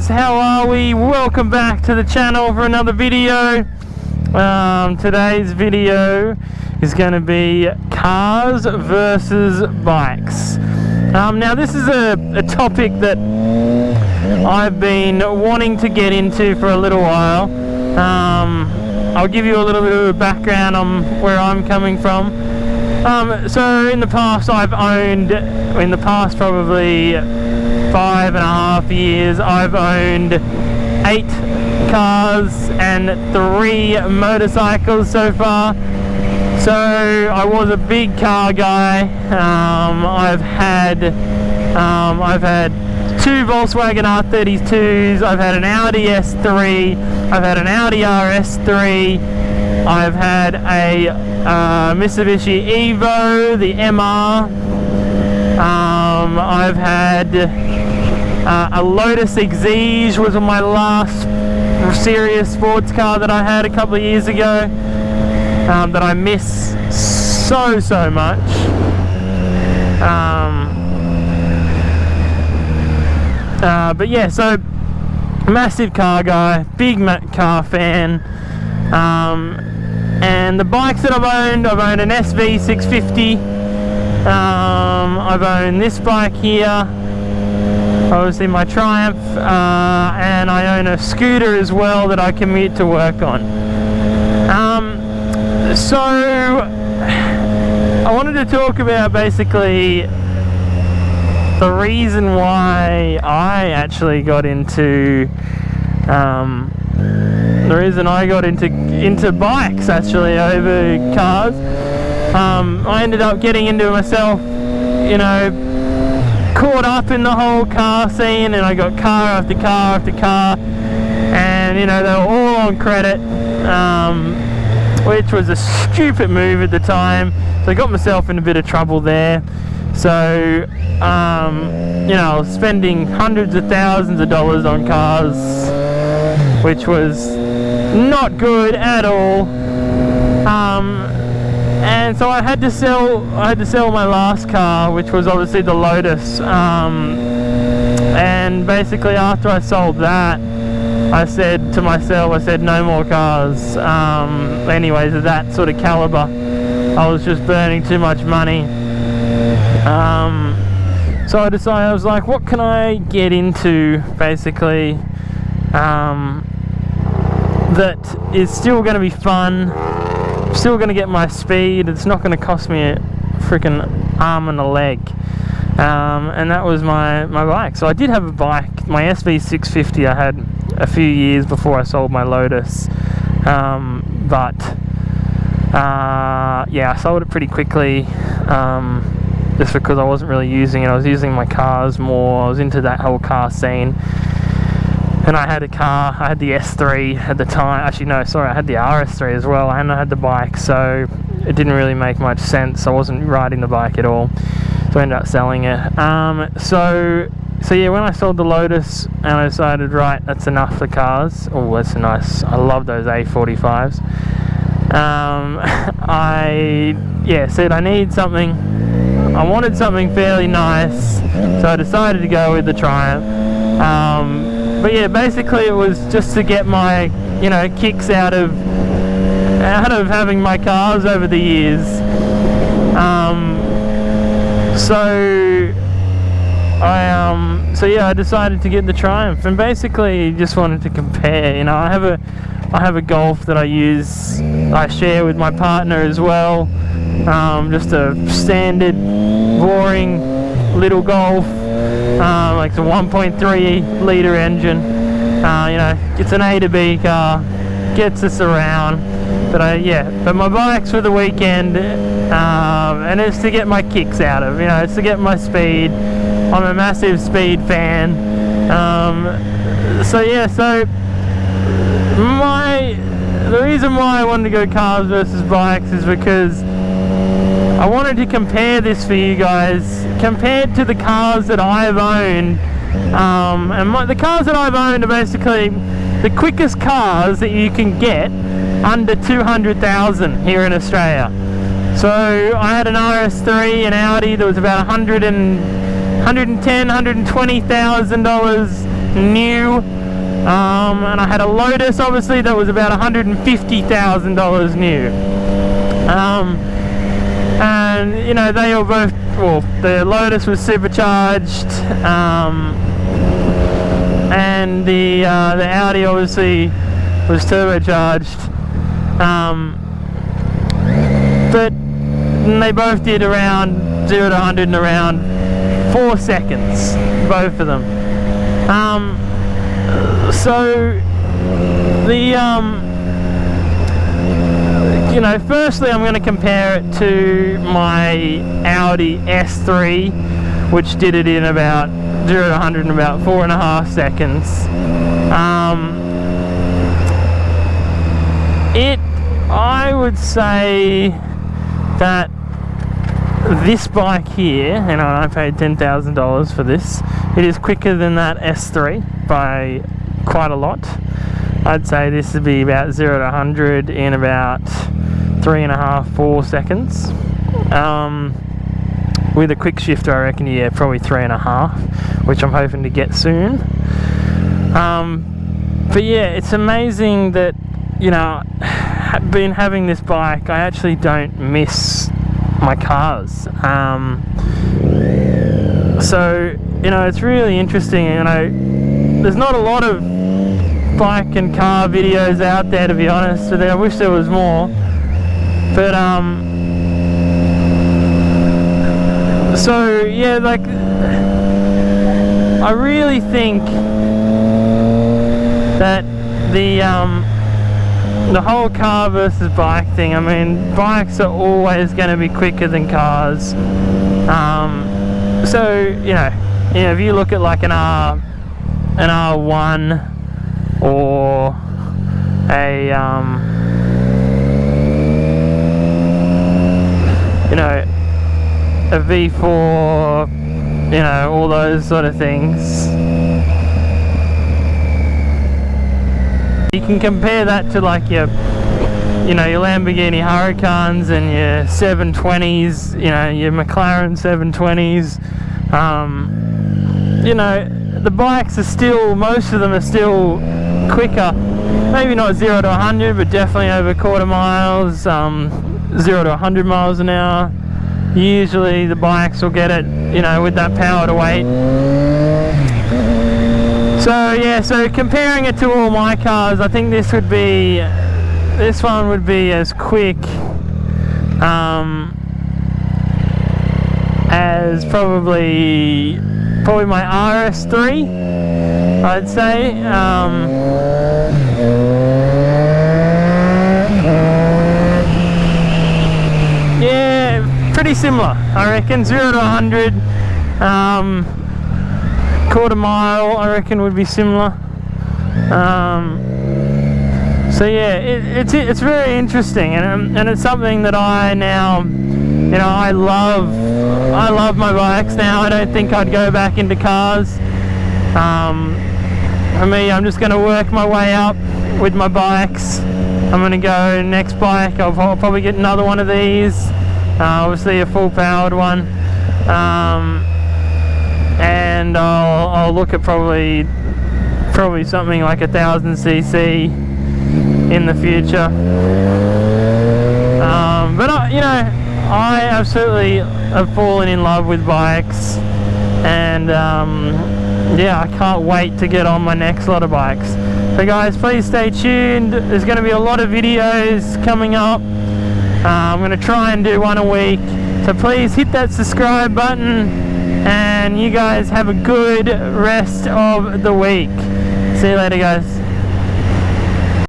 guys, how are we? Welcome back to the channel for another video. Today's video is going to be cars versus bikes. Now this is a topic that I've been wanting to get into for a little while. I'll give you a little bit of a background on where I'm coming from. So in the past probably 5.5 years, I've owned 8 cars and 3 motorcycles so far. So I was a big car guy. I've had 2 Volkswagen R32s, I've had an Audi S3, I've had an Audi RS3, I've had a Mitsubishi Evo, the MR, I've had a Lotus Exige was my last serious sports car that I had a couple of years ago, that I miss so much. But yeah, so massive car guy, big car fan. And the bikes that I've owned an SV650. I've owned this bike here, obviously my Triumph, and I own a scooter as well that I commute to work on. So I wanted to talk about basically the reason why I actually got into into bikes actually over cars. I ended up getting into myself, caught up in the whole car scene, and I got car after car after car, and they were all on credit, which was a stupid move at the time. So I got myself in a bit of trouble there. So I was spending hundreds of thousands of dollars on cars, which was not good at all. And so I had to sell my last car, which was obviously the Lotus. And basically after I sold that, I said to myself, no more cars. Anyways, of that sort of caliber. I was just burning too much money. So I decided, I was like, what can I get into basically that is still going to be fun, still going to get my speed, it's not going to cost me a freaking arm and a leg. And that was my bike. So I did have a bike, my SV650 I had a few years before I sold my Lotus, yeah, I sold it pretty quickly, just because I wasn't really using it. I was using my cars more, I was into that whole car scene. And I had a car, I had the S3 at the time, actually no, sorry, I had the RS3 as well, and I had the bike, so it didn't really make much sense. I wasn't riding the bike at all, so I ended up selling it. So yeah, when I sold the Lotus, and I decided, right, that's enough for cars. Oh, that's nice, I love those A45s. I said I need something, I wanted something fairly nice, so I decided to go with the Triumph. But yeah, basically it was just to get my, kicks out of having my cars over the years. So I decided to get the Triumph, and basically just wanted to compare. I have a Golf that I share with my partner as well. Just a standard, boring little Golf. Like the 1.3 litre engine. It's an A to B car, gets us around. But my bike's for the weekend, and it's to get my kicks out of. It's to get my speed. I'm a massive speed fan. The reason why I wanted to go cars versus bikes is because I wanted to compare this for you guys, compared to the cars that I've owned. The cars that I've owned are basically the quickest cars that you can get under 200,000 here in Australia. So I had an RS3, an Audi that was about $120,000 new. And I had a Lotus, obviously, that was about $150,000 new. And you know, they were both, well, the Lotus was supercharged, and the Audi obviously was turbocharged, but they both did around 0 to 100 in around 4 seconds, both of them. So the you know, firstly I'm going to compare it to my Audi S3, which did it in about 0 to 100 in about 4.5 seconds. I would say that this bike here, and I paid $10,000 for this, it is quicker than that S3 by quite a lot. I'd say this would be about 0 to 100 in about 3.5-4 seconds. With a quick shifter, I reckon, yeah, probably 3.5, which I'm hoping to get soon. But yeah, it's amazing that, you know, been having this bike, I actually don't miss my cars. So, you know, it's really interesting. You know, there's not a lot of bike and car videos out there, to be honest with you. I wish there was more. But so yeah, like, I really think that the whole car versus bike thing, I mean, bikes are always going to be quicker than cars. So you know, if you look at like an R1 or a you know, a V4, you know, all those sort of things, you can compare that to like your, you know, your Lamborghini Huracans and your 720s, you know, your McLaren 720s. You know, the bikes are still, most of them are still quicker, maybe not 0 to 100, but definitely over quarter miles, 0 to 100 miles an hour. Usually the bikes will get it, you know, with that power to weight. So yeah, so comparing it to all my cars, I think this one would be as quick as probably my RS3, I'd say. Yeah, pretty similar, I reckon. 0 to 100, quarter mile, I reckon, would be similar. So yeah, it's very interesting, and it's something that I now, you know, I love my bikes now. I don't think I'd go back into cars. For me, I'm just going to work my way up with my bikes. I'm going to go next bike, I'll probably get another one of these, obviously a full powered one, and I'll look at probably something like 1000cc in the future. But you know, I absolutely have fallen in love with bikes, and yeah, I can't wait to get on my next lot of bikes. So guys, please stay tuned. There's going to be a lot of videos coming up. I'm going to try and do one a week, so please hit that subscribe button, and you guys have a good rest of the week. See you later, guys.